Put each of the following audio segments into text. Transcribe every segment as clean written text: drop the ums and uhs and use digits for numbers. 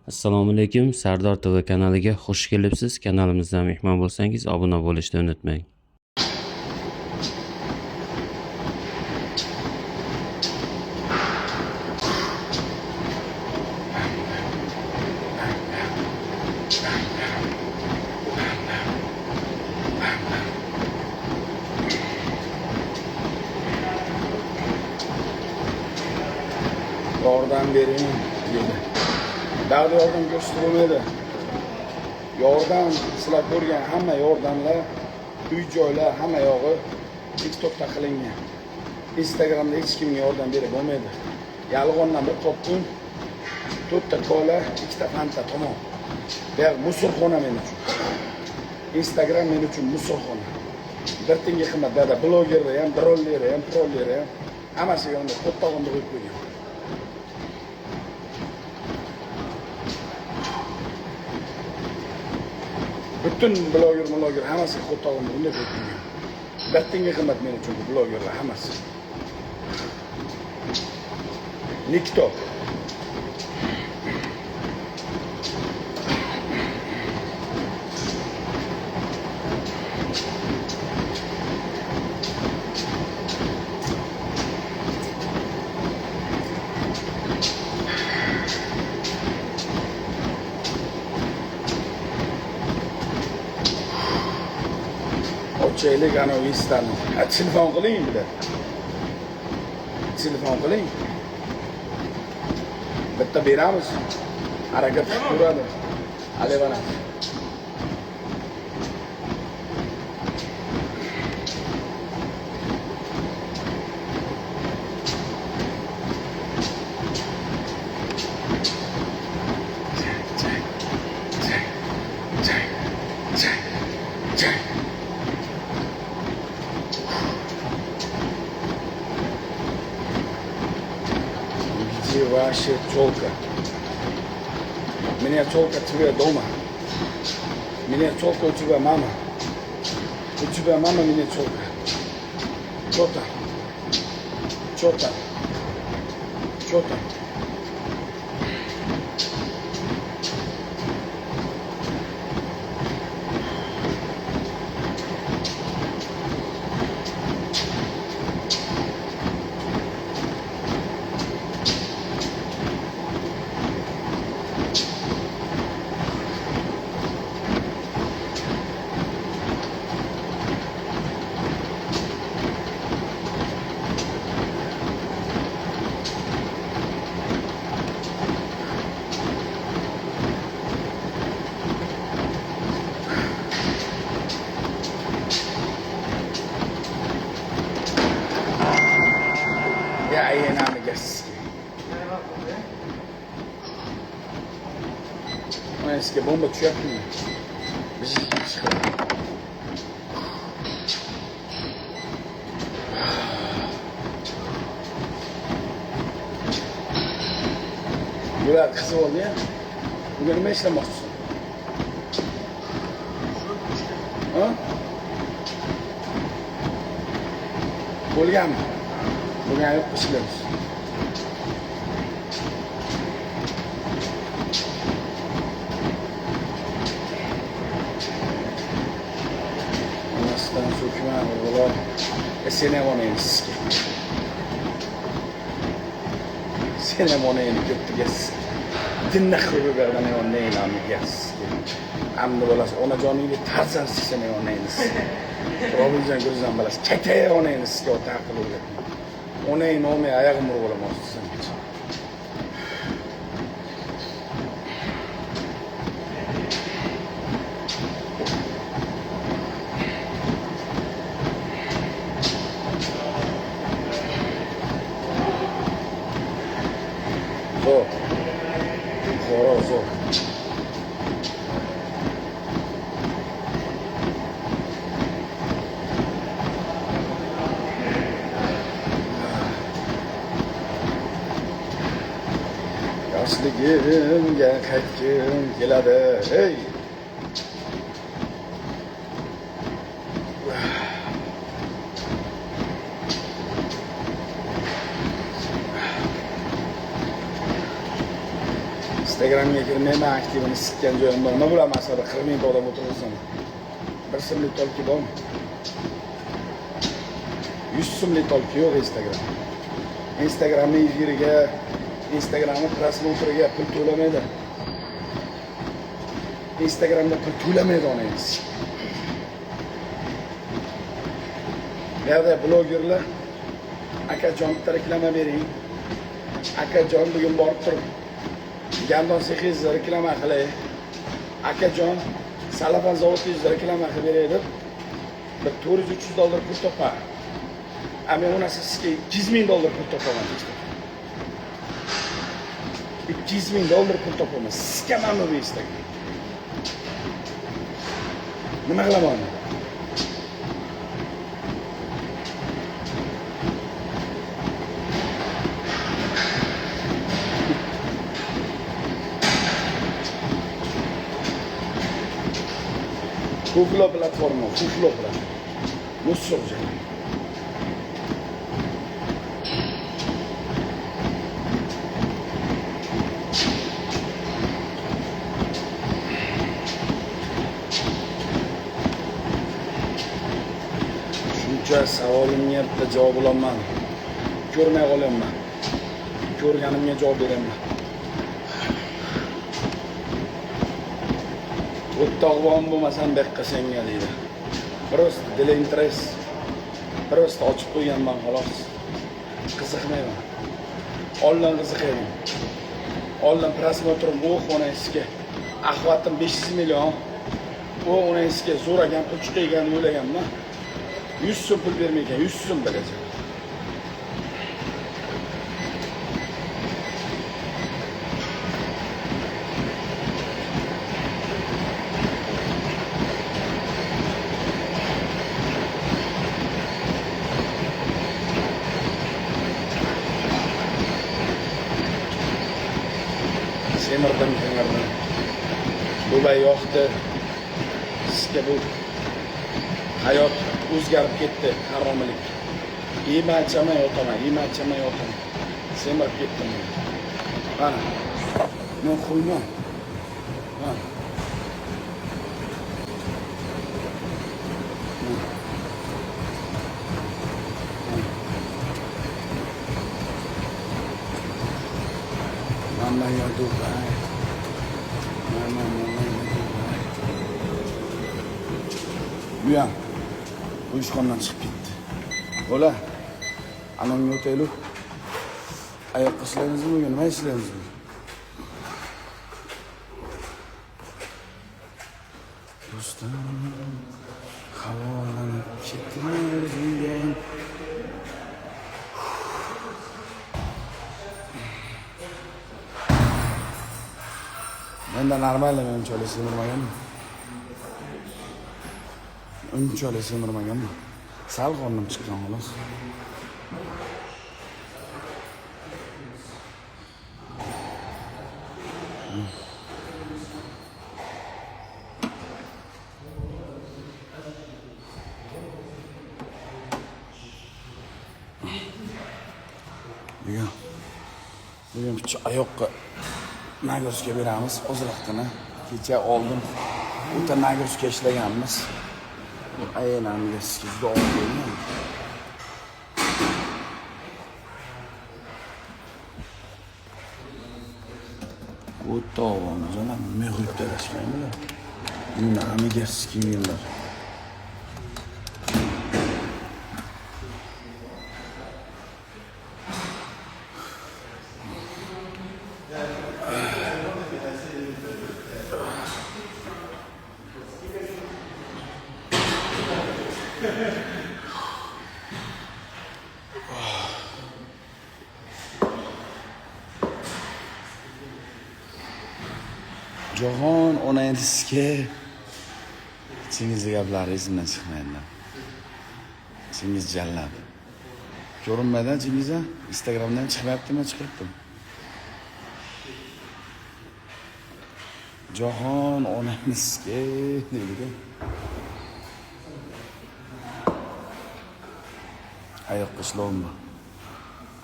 Assalomu alaykum, Sardor TV kanaliga xush kelibsiz. Kanalimizga mehmon bo'lsangiz, obuna bo'lishni unutmang. Yordam bering dedi. Da'vat yordam ko'rsatilmaydi. Yordam sizlar ko'rgan hamma yordamlar, uy-joylar hamma yog'i TikTokda qilingan. Instagramda hech kimga yordam berib bo'lmaydi. Yalg'ondan bir qopqun, 4 ta kola, 2 ta fanta tamom. Ber musulxona men uchun. Instagram men uchun musulxona. Bir tenga qimmat dada, blogerlar ham, drollar ham, trollar ham hammasi yonda qo'ttog'imda qo'yib qo'ygan. Bütün bloger hammasi qo'ttog'imda bunday qo'yib qo'ygan. Bir tenga qimmat men uchun bu blogerlar hammasi. Nikto. Ochaylik ana Insta'ni. Telefon qiling bilan. Telefon qiling. Bitta beramiz. Harakat qilib turadi. Alevana. Где ваша челка? У меня челка твоя дома. У меня челка у тебя мама. У тебя мама, у меня челка. Что там? Что там? Что там? Ya ayın amigas. Ama eski bomba tüyaptım ya. Bir şey çıkıyor. Bular kızı oldu ya. Bugün nima ishlamoqchisan? Ha? Bo'lganmi? Bo'lgan yo'q, ishlaymiz. Onasidan so'kma, o'g'illar. Sen ham onangni sizga. Sen ham onangni ko'ptigasiz. Dinna qilib ana onangni amigasiz. Amni bolasi onajoningga tarzansiz sen ham onangni. Robinjon ko'rsan bolasi, ketay onangni sizga ota qilib. Onang nomi oyog'im urib olaman sizga. Zo'r. Zo'r. Yoshligimga qaytgim keladi. Hey. Instagramga kirmayman, aktivini sikkan joyim bor. Nima bilan masala 40 ming odam o'tiribsan. Bir so'mlik tolki bormi? 100 so'mlik tolki yo'q Instagram. Instagramning efiriga, Instagramning prosmotriga pul to'lamaydi. Instagramda pul to'lamaydi onangiz. Bu yerda blogerlar akajon bitta reklama bering. Akajon bugun borib turib Gandon sexingizni reklama qilay. Akajon salafan zavodingizni reklama qilib beray deb bir $400-300 pul topar. Men unasi sizga $200,000 pul topaman. $200,000 pul topaman. Sizga mana bu Instagram. Nima qilaman? Kuflo platforma, kuflo bilan. Musulca. Shuncha savolimga bitta javob olaman. Ko'rmay qolyapman. Ko'rganimga javob beraman. O'tog'on bo'lmasam bekqa senga deydi. Prost dil interes. Prost ochib qo'yganman xolos. Qiziqmayman. Ondan qiziqayman. Ondan prosmotrim bu xonasiga. Ahvatim 500 million. Bu xonasiga zo'ragan pul chiqaygan o'ylaganman. 100 so'm pul bermaygan, 100 so'm beracak. Semirdim. Dubai yoqdi. Sizga bu hayot o'zgarib ketdi, haromilik. Yemay-chamay yotaman. Semirib ketdim. Mana. Men qo'yman. Mana. Mama ya Dubai. Mama ya Dubai. Buyan. Bu ishxonadan chiqib ketdi. Bola. Anamga o'taylik. Ayoqqa ishlaymizmi bugun? Nima ishlaymiz bugun? Do'stim, havolanib ketding. Menda normalmi unchalik semirmaganmi? Unchalik semirmaganmi? Sal qornim chiqqan xolos. Bugun bitta oyoqqa nagruska beramiz. Ozroqgina kecha oldim. O'ta nagruska ishlaganmiz. Aylanamga juda og'ir. O'ta og'ir. Jana mehut talashganlar. Buni amiga skiyinlar. Jahon onangizga chingiz gaplari esimdan chiqmaydi. Chingiz jallab. Ko'rinmaydan chingiz Instagramdan chiqmayaptimi, chiqibdim. Jahon onangizga deydi. Ayoqqa ishlovmi?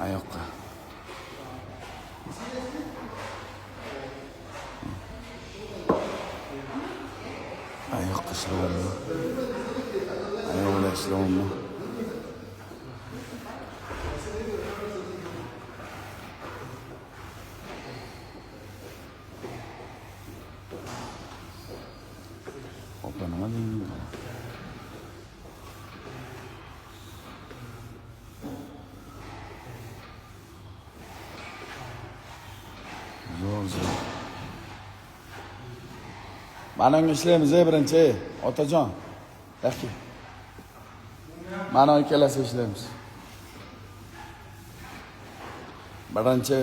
Ayoqqa. ishlayapman. Ayollar ishlayapman. Opa, nima deyman? Zo'r. Mana unga ishlaymiz birinchi, otajon. Yaxshi. Mana ikkalasi ishlaymiz. Birinchi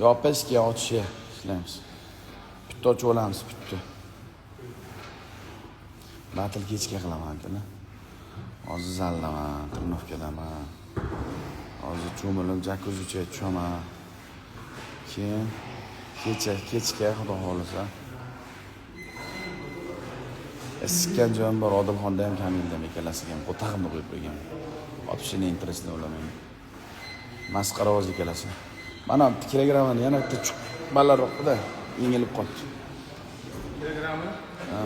yopish, keyin ochish ishlaymiz. Bitta ochib olamiz, bitta. Batil kechga qilaman akana. Hozir zallaman, turnovkadaman. Hozir cho'milib jakuziga tushaman. Keyin kechga xudo xolisa. Iskan joyim bor, Odilxonda ham Kamildam ikkalasiga ham qo'tag'imni qo'yib qo'ygan. Otishini interesini o'ylamayman. Masxara ovoz ikkalasi. Mana kilogrammani yana bitta balandroqda yengilib qoldi. Kilogrammi? Ha.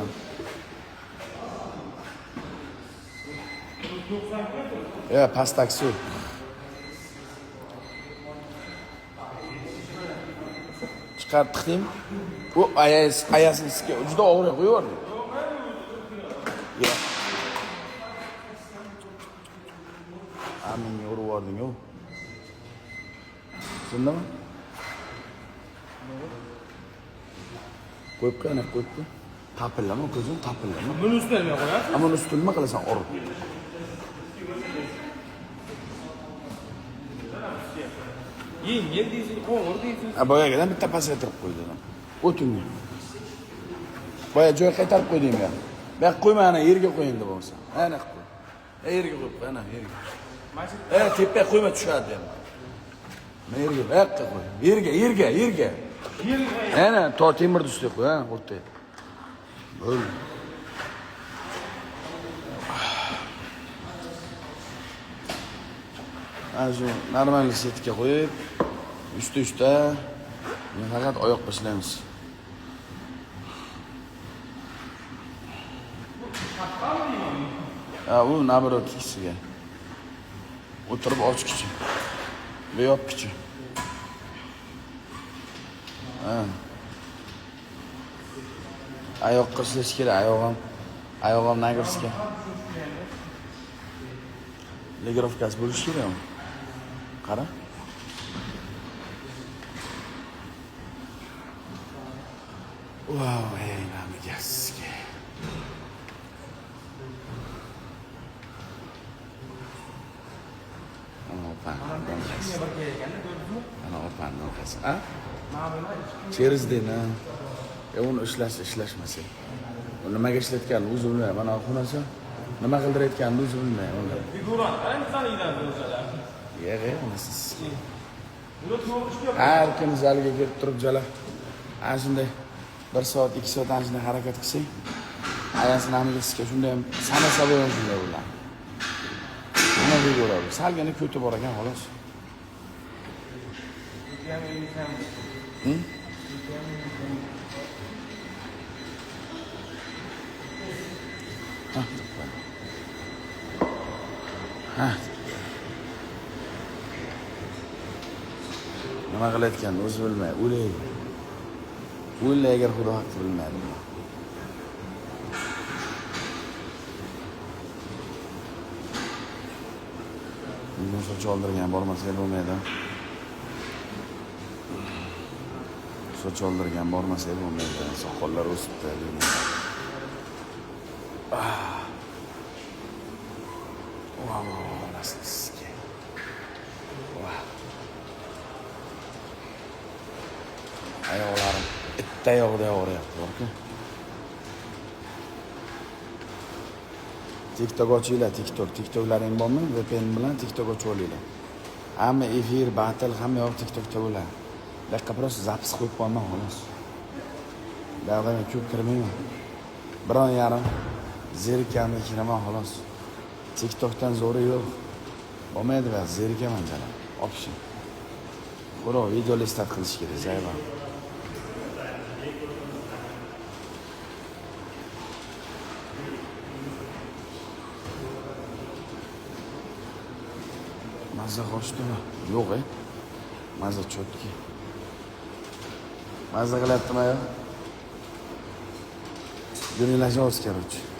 Ya, pastak suv. Chiqartdim. Bu ayasini juda og'ir qo'yib ya. Amin urib yubording-ku. Tushundingmi? Qo'yib qo'yana qo'yibdi. Tapillama ko'zim, tapillama. Buni ustiga nima qo'yasiz? Ammo ustini nima qilasan? Urib. Yengil deysiz, qo'ng'ir deysiz. Boyagidan bitta pasaytirib qo'ydim. O'tingni. Boya joy qaytarib qo'ydim ya. Ben qo'yma, ana yerga qo'ying deb bo'lsa. Ana qo'y. Yerga qo'y, ana yerga. Tepa qo'yma tushadi ham. Yerga, yoqqa qo'y. Yerga. Ana to temirni ustiga qo'y, ha, o'rtaga. Bo'l. Azu normal setga qo'yib, usta men faqat oyoqqa ishlaymiz. Bu nabrot ikisiga. O'tirib ochkichi. Va yopkichi. Oyoqqa ishlash kerak, oyog'im nagirska. Legirovkasi bo'lishi kerak. Qara. Wow, ey, namigaski. Ana opandan qasa. A? Cherizdena. Uni ishlashmasa. Uni nimaga ishlatgan o'zi bilmayman. Mana xonasi nima qildirayotganini o'zi bilmayman. Figuran, qanday qiladi o'zlar? Yig'e, siz. Har kim zalga kelib turib jala. Ana shunday 1 soat, 2 soat ana shunday harakat qilsang, ayasini hamisiga shunday ham sanasa bo'lar shunday bo'ladi. Nima bo'ladi? Salgina ko'ti bor ekan, xolos. Ha. Nima qilayotganini o'zi bilmaydi. O'ylay agar xudo haqqi bilmaydi. Bundan soch oldirgan bormasa bo'lmaydi. Soch oldirgan bormasa bo'lmaydi. Soqollar o'sibdi degan. Wow, nasibski. Wow. Ayoqlarim bitta oyog'ida og'riyapti, borku. TikTok ochinglar, TikToklaring bormi? VPN bilan TikTok ochib olinglar. Hamma efir, battle hamma yoq TikTokda bo'ladi. Laqqa просто zapis qo'yib qo'yman, xolos. Da'vatga ko'p kirmayman. 1.5 zerikamga kiraman, xolos. TikTokdan zo'ri yo'q. Bo'lmaydi va zerikaman jala. Option. Bro, videolar start qilish kerak, zayban. Mazza qoshdimi? Yo'q, mazza chotki. Mazza qilyaptimi yo? Yuringlar, javob, короче.